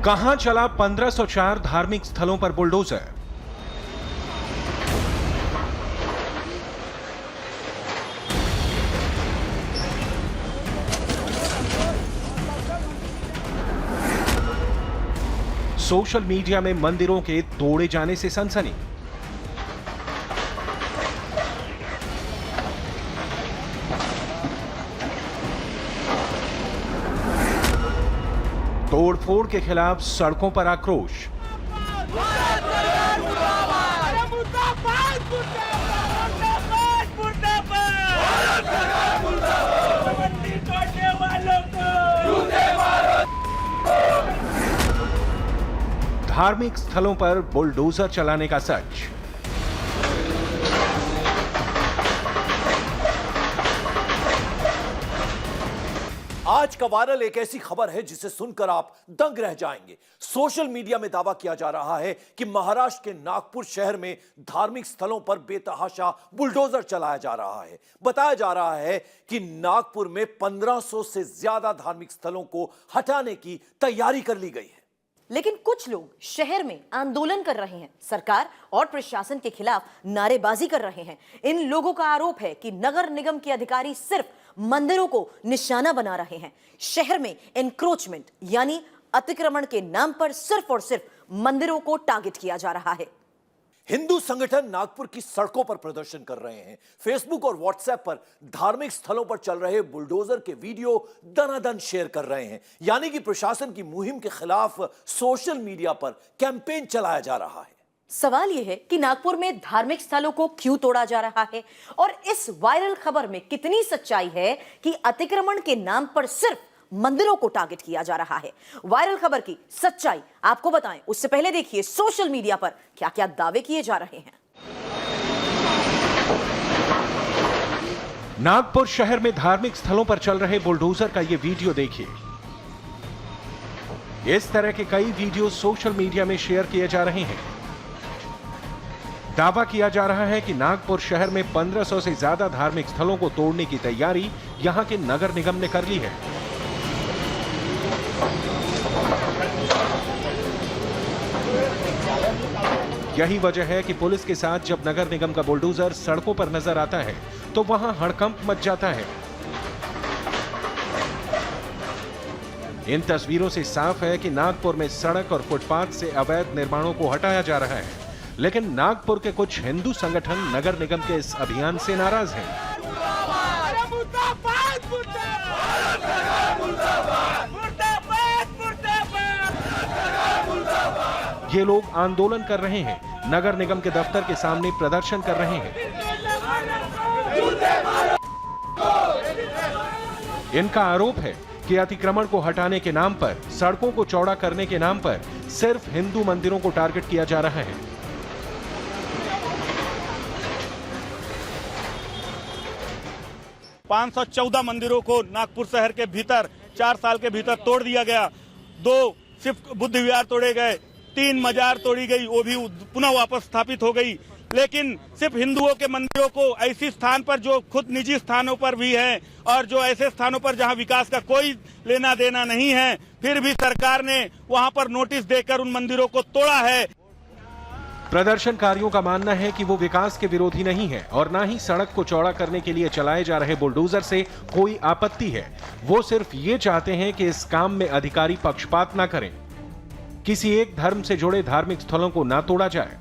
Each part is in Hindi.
कहां चला 1504 धार्मिक स्थलों पर बुलडोजर। सोशल मीडिया में मंदिरों के तोड़े जाने से सनसनी। तोड़फोड़ के खिलाफ सड़कों पर आक्रोश। धार्मिक स्थलों पर बुलडोजर चलाने का सच। आज का वायरल एक ऐसी खबर है जिसे सुनकर आप दंग रह जाएंगे। सोशल मीडिया में दावा किया जा रहा है कि महाराष्ट्र के नागपुर शहर में धार्मिक स्थलों पर बेतहाशा बुलडोजर चलाया जा रहा है। बताया जा रहा है कि नागपुर में 1500 से ज्यादा धार्मिक स्थलों को हटाने की तैयारी कर ली गई है। लेकिन कुछ लोग शहर में आंदोलन कर रहे हैं, सरकार और प्रशासन के खिलाफ नारेबाजी कर रहे हैं। इन लोगों का आरोप है कि नगर निगम के अधिकारी सिर्फ मंदिरों को निशाना बना रहे हैं। शहर में एनक्रोचमेंट यानी अतिक्रमण के नाम पर सिर्फ और सिर्फ मंदिरों को टारगेट किया जा रहा है। हिंदू संगठन नागपुर की सड़कों पर प्रदर्शन कर रहे हैं। फेसबुक और व्हाट्सएप पर धार्मिक स्थलों पर चल रहे बुलडोजर के वीडियो दनादन शेयर कर रहे हैं। यानी कि प्रशासन की मुहिम के खिलाफ सोशल मीडिया पर कैंपेन चलाया जा रहा है। सवाल यह है कि नागपुर में धार्मिक स्थलों को क्यों तोड़ा जा रहा है और इस वायरल खबर में कितनी सच्चाई है कि अतिक्रमण के नाम पर सिर्फ मंदिरों को टारगेट किया जा रहा है। वायरल खबर की सच्चाई आपको बताएं उससे पहले देखिए सोशल मीडिया पर क्या क्या दावे किए जा रहे हैं। नागपुर शहर में धार्मिक स्थलों पर चल रहे बुलडोजर का यह वीडियो देखिए। इस तरह के कई वीडियो सोशल मीडिया में शेयर किए जा रहे हैं। दावा किया जा रहा है कि नागपुर शहर में 1500 से ज्यादा धार्मिक स्थलों को तोड़ने की तैयारी यहां के नगर निगम ने कर ली है। यही वजह है कि पुलिस के साथ जब नगर निगम का बुलडोजर सड़कों पर नजर आता है तो वहां हड़कंप मच जाता है। इन तस्वीरों से साफ है कि नागपुर में सड़क और फुटपाथ से अवैध निर्माणों को हटाया जा रहा है। लेकिन नागपुर के कुछ हिंदू संगठन नगर निगम के इस अभियान से नाराज हैं। ये लोग आंदोलन कर रहे हैं, नगर निगम के दफ्तर के सामने प्रदर्शन कर रहे हैं। इनका आरोप है कि अतिक्रमण को हटाने के नाम पर, सड़कों को चौड़ा करने के नाम पर सिर्फ हिंदू मंदिरों को टारगेट किया जा रहा है। पांच 514 मंदिरों को नागपुर शहर के भीतर 4 साल के भीतर तोड़ दिया गया। 2 सिर्फ बुद्ध विहार तोड़े गए, 3 मजार तोड़ी गई, वो भी पुनः वापस स्थापित हो गई। लेकिन सिर्फ हिंदुओं के मंदिरों को ऐसी स्थान पर जो खुद निजी स्थानों पर भी है और जो ऐसे स्थानों पर जहां विकास का कोई लेना देना नहीं है, फिर भी सरकार ने वहां पर नोटिस देकर उन मंदिरों को तोड़ा है। प्रदर्शनकारियों का मानना है कि वो विकास के विरोधी नहीं है और ना ही सड़क को चौड़ा करने के लिए चलाए जा रहे बुलडोजर से कोई आपत्ति है। वो सिर्फ ये चाहते हैं कि इस काम में अधिकारी पक्षपात ना करें, किसी एक धर्म से जुड़े धार्मिक स्थलों को ना तोड़ा जाए।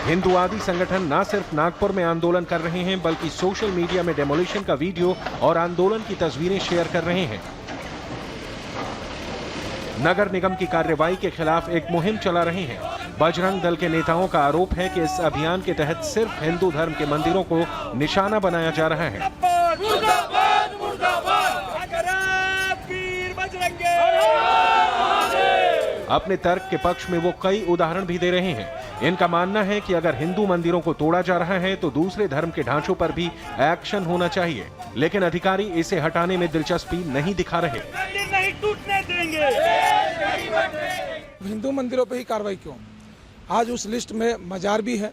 हिंदुवादी संगठन न सिर्फ नागपुर में आंदोलन कर रहे हैं बल्कि सोशल मीडिया में डेमोलिशन का वीडियो और आंदोलन की तस्वीरें शेयर कर रहे हैं। नगर निगम की कार्रवाई के खिलाफ एक मुहिम चला रहे हैं। बजरंग दल के नेताओं का आरोप है कि इस अभियान के तहत सिर्फ हिंदू धर्म के मंदिरों को निशाना बनाया जा रहा है। अपने तर्क के पक्ष में वो कई उदाहरण भी दे रहे हैं। इनका मानना है कि अगर हिंदू मंदिरों को तोड़ा जा रहा है तो दूसरे धर्म के ढांचों पर भी एक्शन होना चाहिए, लेकिन अधिकारी इसे हटाने में दिलचस्पी नहीं दिखा रहे। नहीं टूटने देंगे। हिंदू मंदिरों पे ही कार्रवाई क्यों? आज उस लिस्ट में मजार भी है,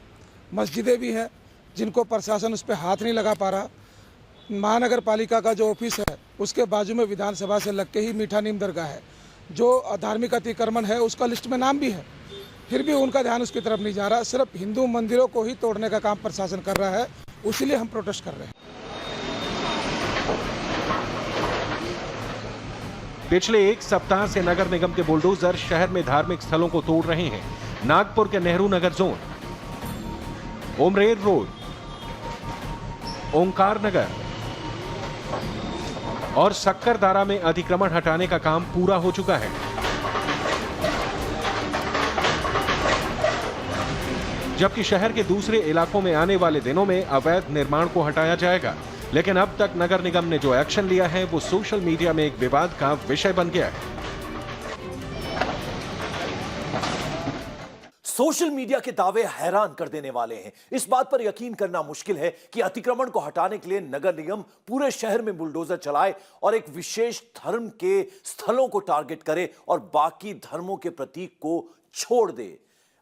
मस्जिदें भी हैं, जिनको प्रशासन उस पर हाथ नहीं लगा पा रहा। महानगर पालिका का जो ऑफिस है उसके बाजू में विधानसभा से लग के ही मीठा नीम दरगाह है, जो धार्मिक अतिक्रमण है उसका लिस्ट में नाम भी है, फिर भी उनका ध्यान उसकी तरफ नहीं जा रहा। सिर्फ हिंदू मंदिरों को ही तोड़ने का काम प्रशासन कर रहा है, उसीलिए हम प्रोटेस्ट कर रहे हैं। पिछले एक सप्ताह से नगर निगम के बुलडोजर शहर में धार्मिक स्थलों को तोड़ रहे हैं। नागपुर के नेहरू नगर जोन, उमरेर रोड, ओंकार नगर और सक्करदारा में अतिक्रमण हटाने का काम पूरा हो चुका है। जबकि शहर के दूसरे इलाकों में आने वाले दिनों में अवैध निर्माण को हटाया जाएगा, लेकिन अब तक नगर निगम ने जो एक्शन लिया है वो सोशल मीडिया में एक विवाद का विषय बन गया है। सोशल मीडिया के दावे हैरान कर देने वाले हैं। इस बात पर यकीन करना मुश्किल है कि अतिक्रमण को हटाने के लिए नगर निगम पूरे शहर में बुलडोजर चलाए और एक विशेष धर्म के स्थलों को टारगेट करे और बाकी धर्मों के प्रतीक को छोड़ दे।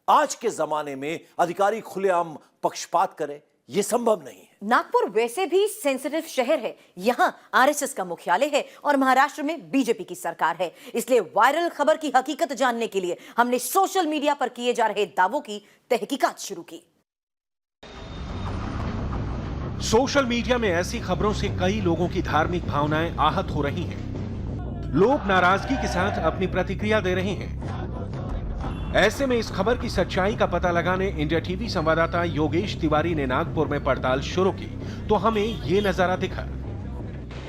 आज के जमाने में अधिकारी खुलेआम पक्षपात करे, यह संभव नहीं है। नागपुर वैसे भी सेंसिटिव शहर है, यहाँ आरएसएस का मुख्यालय है और महाराष्ट्र में बीजेपी की सरकार है। इसलिए वायरल खबर की हकीकत जानने के लिए हमने सोशल मीडिया पर किए जा रहे दावों की तहकीकात शुरू की। सोशल मीडिया में ऐसी खबरों से कई लोगों की धार्मिक भावनाएं आहत हो रही हैं। लोग नाराजगी के साथ अपनी प्रतिक्रिया दे रहे हैं। ऐसे में इस खबर की सच्चाई का पता लगाने इंडिया टीवी संवाददाता योगेश तिवारी ने नागपुर में पड़ताल शुरू की तो हमें ये नजारा दिखा।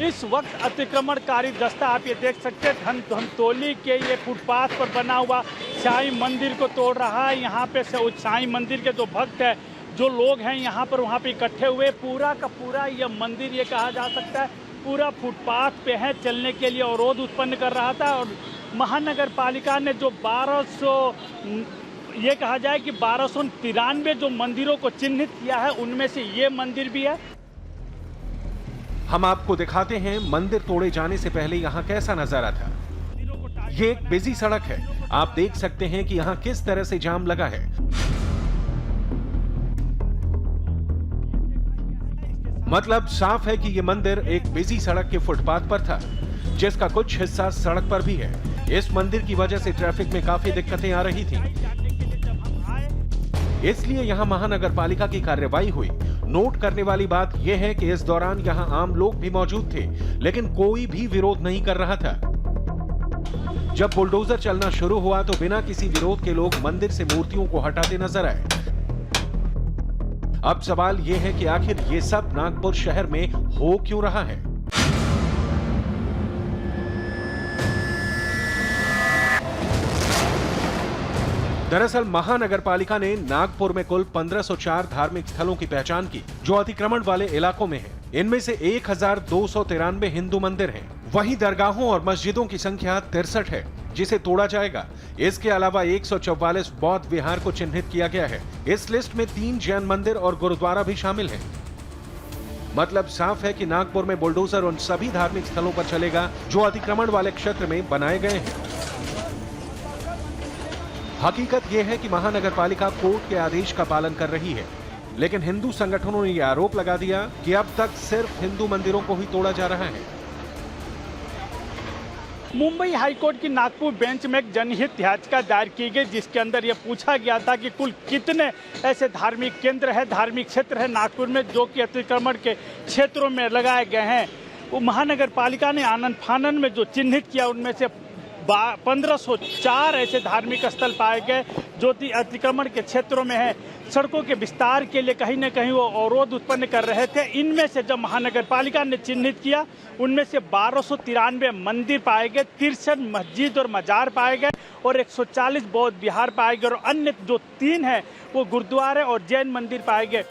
इस वक्त अतिक्रमणकारी दस्ता आप ये देख सकते हैं, धमतौली के ये फुटपाथ पर बना हुआ साईं मंदिर को तोड़ रहा है। यहाँ पे से साईं मंदिर के जो भक्त है, जो लोग हैं यहाँ पर वहाँ पे इकट्ठे हुए, पूरा का पूरा ये मंदिर ये कहा जा सकता है पूरा फुटपाथ पे है, चलने के लिए अवरोध उत्पन्न कर रहा था। और महानगर पालिका ने जो 1200 ये कहा जाए कि 1293 जो मंदिरों को चिन्हित किया है, उनमें से ये मंदिर भी है। हम आपको दिखाते हैं मंदिर तोड़े जाने से पहले यहाँ कैसा नजारा था। ये एक बिजी सड़क है, आप देख सकते हैं कि यहाँ किस तरह से जाम लगा है। मतलब साफ है कि ये मंदिर एक बिजी सड़क के फुटपाथ पर था, जिसका कुछ हिस्सा सड़क पर भी है। इस मंदिर की वजह से ट्रैफिक में काफी दिक्कतें आ रही थीं। इसलिए यहां महानगर पालिका की कार्रवाई हुई। नोट करने वाली बात यह है कि इस दौरान यहां आम लोग भी मौजूद थे, लेकिन कोई भी विरोध नहीं कर रहा था। जब बुलडोजर चलना शुरू हुआ तो बिना किसी विरोध के लोग मंदिर से मूर्तियों को हटाते नजर आए। अब सवाल यह है कि आखिर ये सब नागपुर शहर में हो क्यों रहा है। दरअसल महानगर पालिका ने नागपुर में कुल 1504 धार्मिक स्थलों की पहचान की जो अतिक्रमण वाले इलाकों में हैं। इनमें से 1293 हिंदू मंदिर हैं। वहीं दरगाहों और मस्जिदों की संख्या 63 है जिसे तोड़ा जाएगा। इसके अलावा 144 बौद्ध विहार को चिन्हित किया गया है। इस लिस्ट में 3 जैन मंदिर और गुरुद्वारा भी शामिल हैं। मतलब साफ है कि नागपुर में बुलडोजर उन सभी धार्मिक स्थलों पर चलेगा जो अतिक्रमण वाले क्षेत्र में बनाए गए हैं। हकीकत यह है कि महानगर पालिका कोर्ट के आदेश का पालन कर रही है, लेकिन हिंदू संगठनों ने यह आरोप लगा दिया कि अब तक सिर्फ हिंदू मंदिरों को ही तोड़ा जा रहा है। मुंबई हाईकोर्ट की नागपुर बेंच में एक जनहित याचिका दायर की गई, जिसके अंदर यह पूछा गया था कि कुल कितने ऐसे धार्मिक केंद्र है, धार्मिक क्षेत्र है नागपुर में जो कि अतिक्रमण के क्षेत्रों में लगाए गए हैं। वो महानगर पालिका ने आनन फानन में जो चिन्हित किया उनमें से 1504 ऐसे धार्मिक स्थल पाए गए जो अतिक्रमण के क्षेत्रों में है। सड़कों के विस्तार के लिए कहीं न कहीं वो अवरोध उत्पन्न कर रहे थे। इनमें से जब महानगर पालिका ने चिन्हित किया उनमें से 1293 मंदिर पाए गए, 63 मस्जिद और मजार पाए गए और 140 बौद्ध विहार पाए गए और अन्य जो 3 हैं वो गुरुद्वारे और जैन मंदिर पाए गए।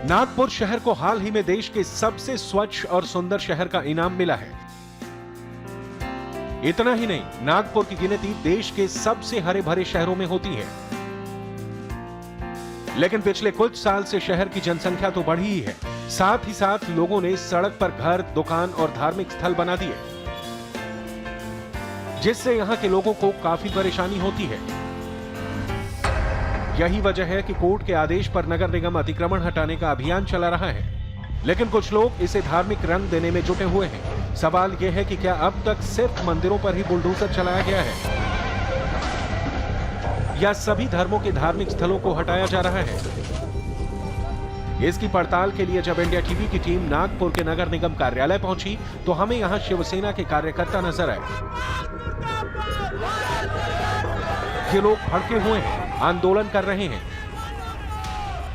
नागपुर शहर को हाल ही में देश के सबसे स्वच्छ और सुंदर शहर का इनाम मिला है। इतना ही नहीं, नागपुर की गिनती देश के सबसे हरे भरे शहरों में होती है। लेकिन पिछले कुछ साल से शहर की जनसंख्या तो बढ़ी ही है, साथ ही साथ लोगों ने सड़क पर घर, दुकान और धार्मिक स्थल बना दिए। जिससे यहाँ के लोगों को काफी परेशानी होती है। यही वजह है कि कोर्ट के आदेश पर नगर निगम अतिक्रमण हटाने का अभियान चला रहा है, लेकिन कुछ लोग इसे धार्मिक रंग देने में जुटे हुए हैं। सवाल यह है कि क्या अब तक सिर्फ मंदिरों पर ही बुलडोजर चलाया गया है या सभी धर्मों के धार्मिक स्थलों को हटाया जा रहा है? इसकी पड़ताल के लिए जब इंडिया टीवी की टीम नागपुर के नगर निगम कार्यालय पहुंची तो हमें यहां शिवसेना के कार्यकर्ता नजर आए। ये लोग भड़के हुए हैं, आंदोलन कर रहे हैं,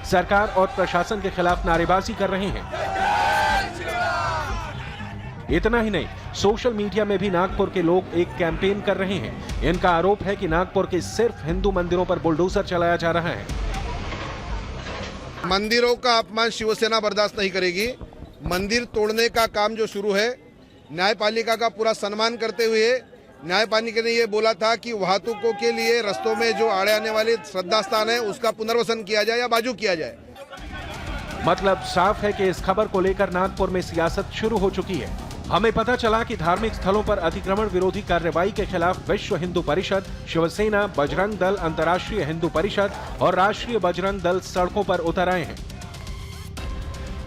सरकार और प्रशासन के खिलाफ नारेबाजी कर रहे हैं। इतना ही नहीं, सोशल मीडिया में भी नागपुर के लोग एक कैंपेन कर रहे हैं। इनका आरोप है कि नागपुर के सिर्फ हिंदू मंदिरों पर बुलडोजर चलाया जा रहा है। मंदिरों का अपमान शिवसेना बर्दाश्त नहीं करेगी। मंदिर तोड़ने का काम जो शुरू है, न्यायपालिका का पूरा सम्मान करते हुए न्यायपालिका ने ये बोला था कि वाहतुकों के लिए रस्तों में जो आड़े आने वाले श्रद्धा स्थान है उसका पुनर्वसन किया जाए या बाजू किया जाए। मतलब साफ है कि इस खबर को लेकर नागपुर में सियासत शुरू हो चुकी है। हमें पता चला कि धार्मिक स्थलों पर अतिक्रमण विरोधी कार्रवाई के खिलाफ विश्व हिंदू परिषद, शिवसेना, बजरंग दल, अंतर्राष्ट्रीय हिंदू परिषद और राष्ट्रीय बजरंग दल सड़कों पर उतर आए हैं।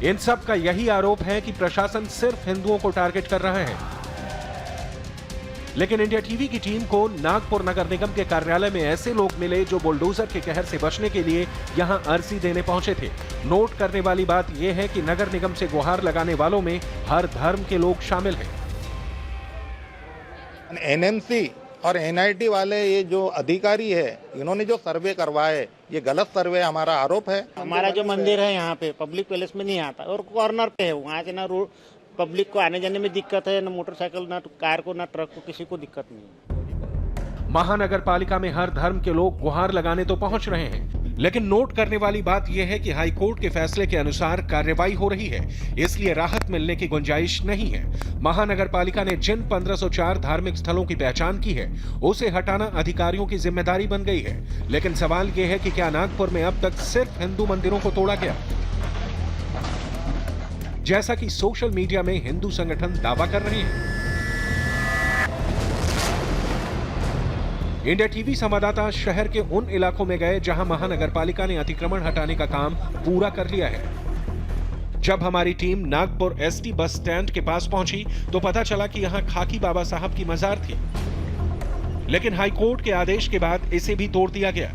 इन सब का यही आरोप है कि प्रशासन सिर्फ हिंदुओं को टारगेट कर रहा है। लेकिन इंडिया टीवी की टीम को नागपुर नगर निगम के कार्यालय में ऐसे लोग मिले जो बुलडोजर के कहर से बचने के लिए यहां अर्जी देने पहुंचे थे। नोट करने वाली बात यह है कि नगर निगम से गुहार लगाने वालों में हर धर्म के लोग शामिल हैं। एनएमसी और एनआईटी वाले ये जो अधिकारी है, इन्होंने जो सर्वे करवाए, ये गलत सर्वे हमारा आरोप है। हमारा जो मंदिर है यहाँ पे पब्लिक प्लेस में नहीं आता और कॉर्नर पे है, वहाँ से ना रोड पब्लिक को आने जाने में दिक्कत है, ना मोटरसाइकिल, ना कार को, ना ट्रक को, किसी को दिक्कत नहीं है। महानगर पालिका में हर धर्म के लोग गुहार लगाने तो पहुंच रहे हैं, लेकिन नोट करने वाली बात यह है कि हाई कोर्ट के फैसले के अनुसार कार्रवाई हो रही है, इसलिए राहत मिलने की गुंजाइश नहीं है। महानगर पालिका ने जिन 1504 धार्मिक स्थलों की पहचान की है उसे हटाना अधिकारियों की जिम्मेदारी बन गई है। लेकिन सवाल यह है कि क्या नागपुर में अब तक सिर्फ हिंदू मंदिरों को तोड़ा गया, जैसा कि सोशल मीडिया में हिंदू संगठन दावा कर रहे हैं? इंडिया टीवी संवाददाता शहर के उन इलाकों में गए जहां महानगर पालिका ने अतिक्रमण हटाने का काम पूरा कर लिया है। जब हमारी team Nagpur ST bus stand के पास पहुंची तो पता चला कि यहां खाकी बाबा साहब की मजार थी, लेकिन हाईकोर्ट के आदेश के बाद इसे भी तोड़ दिया गया।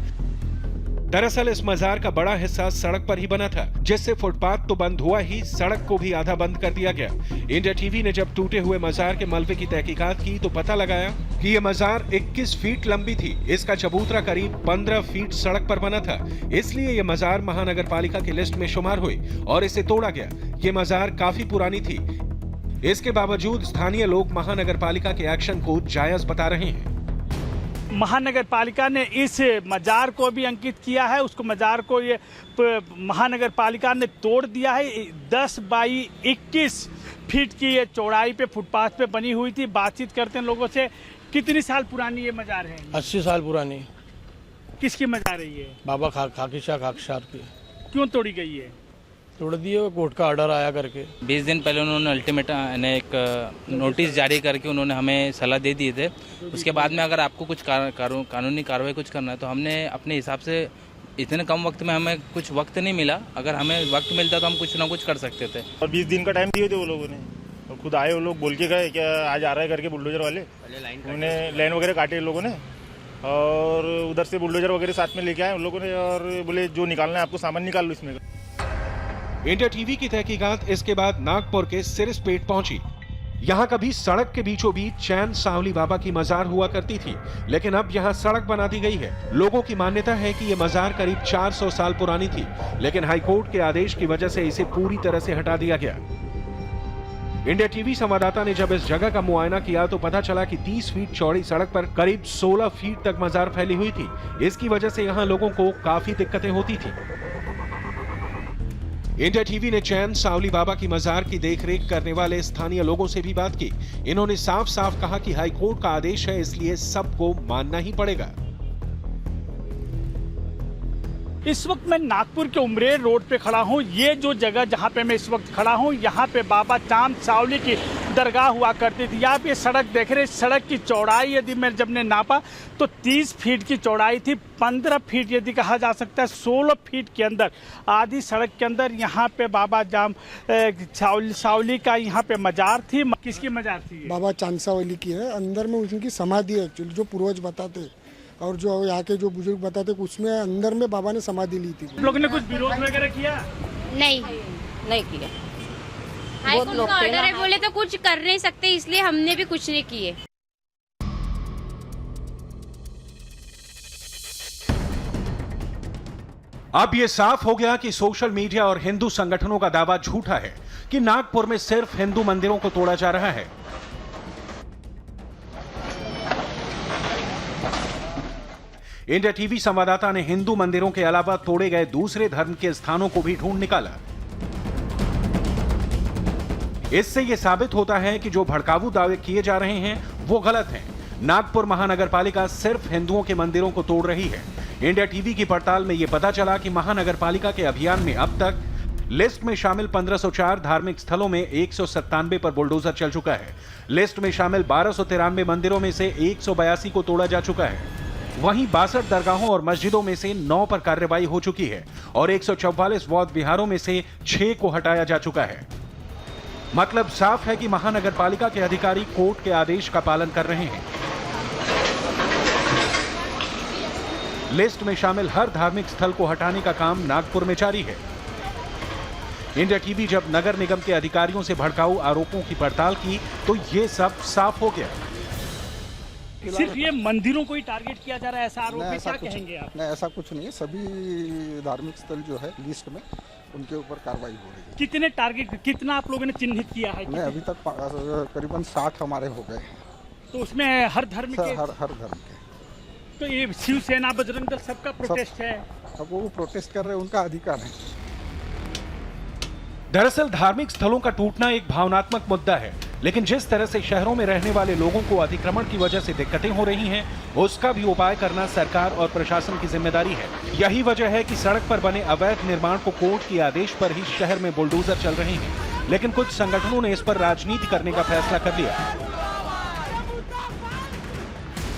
दरअसल इस मजार का बड़ा हिस्सा सड़क पर ही बना था, जिससे फुटपाथ तो बंद हुआ ही, सड़क को भी आधा बंद कर दिया गया। इंडिया टीवी ने जब टूटे हुए मजार के मलबे की तहकीकात की तो पता लगाया कि यह मजार 21 फीट लंबी थी। इसका चबूतरा करीब 15 फीट सड़क पर बना था, इसलिए यह मजार महानगर पालिका की लिस्ट में शुमार हुई और इसे तोड़ा गया। ये मजार काफी पुरानी थी। इसके बावजूद स्थानीय लोग महानगर पालिका के एक्शन को जायज बता रहे हैं। महानगर पालिका ने इस मजार को भी अंकित किया है, उसको मजार को ये महानगर पालिका ने तोड़ दिया है। 10 बाई 21 फीट की ये चौड़ाई पे फुटपाथ पे बनी हुई थी। बातचीत करते हैं लोगों से। कितनी साल पुरानी ये मजार है? 80 साल पुरानी। किसकी मजार है ये? बाबा खाकी शाह खाकशार की। क्यों तोड़ी गई है? तोड़ दिए, कोर्ट का ऑर्डर आया करके। 20 दिन पहले उन्होंने अल्टीमेट एक नोटिस जारी करके उन्होंने हमें सलाह दे दिए थे। उसके बाद में अगर आपको कुछ कानूनी कार्रवाई कुछ करना है तो हमने अपने हिसाब से, इतने कम वक्त में हमें कुछ वक्त नहीं मिला, अगर हमें वक्त मिलता तो हम कुछ ना कुछ कर सकते थे। और 20 दिन का टाइम दिए थे वो लोगों ने, और खुद आए वो लोग, बोल के गए क्या आज आ रहा है करके बुलडोजर वाले। उन्होंने लाइन वगैरह काटे लोगों ने और उधर से बुलडोजर वगैरह साथ में लेके आए उन लोगों ने और बोले जो निकालना है आपको सामान निकाल लो इसमें। इंडिया टीवी की तहकीकात इसके बाद नागपुर के सिरसपेट पहुंची। यहां कभी सड़क के बीचों बीच चैन सांवली बाबा की मजार हुआ करती थी, लेकिन अब यहां सड़क बना दी गई है। लोगों की मान्यता है कि यह मजार करीब 400 साल पुरानी थी, लेकिन हाईकोर्ट के आदेश की वजह से इसे पूरी तरह से हटा दिया गया। इंडिया टीवी संवाददाता ने जब इस जगह का मुआयना किया तो पता चला कि 30 फीट चौड़ी सड़क पर करीब 16 फीट तक मजार फैली हुई थी। इसकी वजह से यहां लोगों को काफी दिक्कतें होती थी। इंडिया टीवी ने चैन सांवली बाबा की मजार की देखरेख करने वाले स्थानीय लोगों से भी बात की। इन्होंने साफ साफ कहा कि हाईकोर्ट का आदेश है, इसलिए सबको मानना ही पड़ेगा। इस वक्त मैं नागपुर के उमरेर रोड पे खड़ा हूँ। ये जो जगह जहाँ पे मैं इस वक्त खड़ा हूँ, यहाँ पे बाबा चांद सांवली की दरगाह हुआ करती थी। आप ये सड़क देख रहे हैं, सड़क की चौड़ाई यदि मैं जब ने नापा तो 30 फीट की चौड़ाई थी। 15 फीट यदि कहा जा सकता है, 16 फीट के अंदर आधी सड़क के अंदर यहाँ पे बाबा जाम सावली का यहाँ पे मजार थी। किसकी मजार थी? बाबा चांसावली की है। अंदर में उनकी समाधि है एक्चुअली, जो पूर्वज बताते और जो यहाँ के जो बुजुर्ग बताते, उसमें अंदर में बाबा ने समाधि ली थी। लोगों ने कुछ विरोध वगैरह किया? नहीं किया। हाई कोर्ट का ऑर्डर है, बोले तो कुछ कर नहीं सकते, इसलिए हमने भी कुछ नहीं किए। अब ये साफ हो गया कि सोशल मीडिया और हिंदू संगठनों का दावा झूठा है कि नागपुर में सिर्फ हिंदू मंदिरों को तोड़ा जा रहा है। इंडिया टीवी संवाददाता ने हिंदू मंदिरों के अलावा तोड़े गए दूसरे धर्म के स्थानों को भी ढूंढ निकाला। इससे यह साबित होता है कि जो भड़काऊ दावे किए जा रहे हैं वो गलत हैं। नागपुर महानगर पालिका सिर्फ हिंदुओं के मंदिरों को तोड़ रही है। इंडिया टीवी की पड़ताल में यह पता चला कि महानगर पालिका के अभियान में अब तक लिस्ट में शामिल 1504 धार्मिक स्थलों में 197 पर बुलडोजर चल चुका है। लिस्ट में शामिल 1293 मंदिरों में से 182 को तोड़ा जा चुका है। वहीं 62 दरगाहों और मस्जिदों में से 9 पर कार्रवाई हो चुकी है और 144 बौद्ध विहारों में से 6 को हटाया जा चुका है। मतलब साफ है कि महानगर पालिका के अधिकारी कोर्ट के आदेश का पालन कर रहे हैं। लिस्ट में शामिल हर धार्मिक स्थल को हटाने का काम नागपुर में जारी है। इंडिया टीवी जब नगर निगम के अधिकारियों से भड़काऊ आरोपों की पड़ताल की तो ये सब साफ हो गया। सिर्फ ये मंदिरों को ही टारगेट किया जा रहा है, ऐसा आरोप है, क्या कहेंगे आप? नहीं, ऐसा कुछ नहीं है। सभी धार्मिक स्थल जो है लिस्ट में, उनके ऊपर कार्रवाई हो रही है। कितने टारगेट, कितना आप लोगों ने चिन्हित किया है? नहीं, अभी तक करीबन 60 हमारे हो गए। तो उसमें हर धर्म के? हर धर्म के। तो ये शिवसेना, बजरंग दल, सबका प्रोटेस्ट है? अब वो प्रोटेस्ट कर रहे हैं, उनका अधिकार है। दरअसल धार्मिक स्थलों का टूटना एक भावनात्मक मुद्दा है, लेकिन जिस तरह से शहरों में रहने वाले लोगों को अतिक्रमण की वजह से दिक्कतें हो रही हैं, उसका भी उपाय करना सरकार और प्रशासन की जिम्मेदारी है। यही वजह है कि सड़क पर बने अवैध निर्माण को कोर्ट के आदेश पर ही शहर में बुलडोजर चल रहे हैं, लेकिन कुछ संगठनों ने इस पर राजनीति करने का फैसला कर लिया।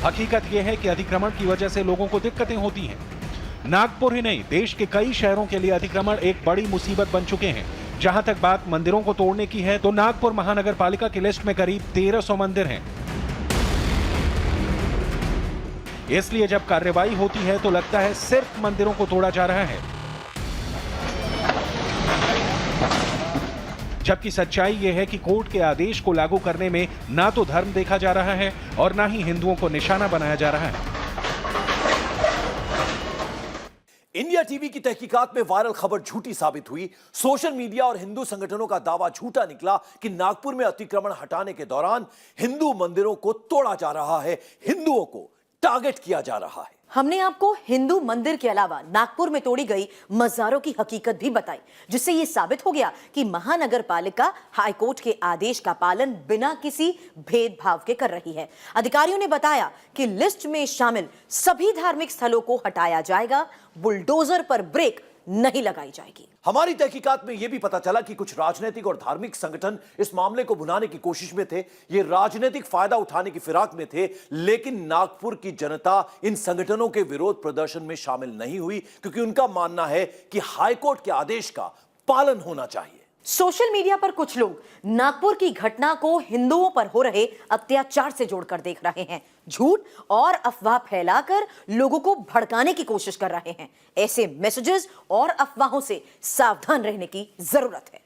हकीकत यह है कि अतिक्रमण की वजह से लोगों को दिक्कतें होती हैं। नागपुर ही नहीं, देश के कई शहरों के लिए अतिक्रमण एक बड़ी मुसीबत बन चुके हैं। जहां तक बात मंदिरों को तोड़ने की है तो नागपुर महानगर पालिका की लिस्ट में करीब 1300 मंदिर हैं। इसलिए जब कार्रवाई होती है तो लगता है सिर्फ मंदिरों को तोड़ा जा रहा है, जबकि सच्चाई यह है कि कोर्ट के आदेश को लागू करने में ना तो धर्म देखा जा रहा है और ना ही हिंदुओं को निशाना बनाया जा रहा है। इंडिया टीवी की तहकीकात में वायरल खबर झूठी साबित हुई। सोशल मीडिया और हिंदू संगठनों का दावा झूठा निकला कि नागपुर में अतिक्रमण हटाने के दौरान हिंदू मंदिरों को तोड़ा जा रहा है, हिंदुओं को टारगेट किया जा रहा है। हमने आपको हिंदू मंदिर के अलावा नागपुर में तोड़ी गई मज़ारों की हकीकत भी बताई, जिससे यह साबित हो गया कि महानगर पालिका हाईकोर्ट के आदेश का पालन बिना किसी भेदभाव के कर रही है। अधिकारियों ने बताया कि लिस्ट में शामिल सभी धार्मिक स्थलों को हटाया जाएगा, बुलडोजर पर ब्रेक नहीं लगाई जाएगी। हमारी तहकीकात में यह भी पता चला कि कुछ राजनीतिक और धार्मिक संगठन इस मामले को भुनाने की कोशिश में थे। ये राजनीतिक फायदा उठाने की फिराक में थे, लेकिन नागपुर की जनता इन संगठनों के विरोध प्रदर्शन में शामिल नहीं हुई, क्योंकि उनका मानना है कि हाईकोर्ट के आदेश का पालन होना चाहिए। सोशल मीडिया पर कुछ लोग नागपुर की घटना को हिंदुओं पर हो रहे अत्याचार से जोड़कर देख रहे हैं, झूठ और अफवाह फैलाकर लोगों को भड़काने की कोशिश कर रहे हैं। ऐसे मैसेजेस और अफवाहों से सावधान रहने की जरूरत है।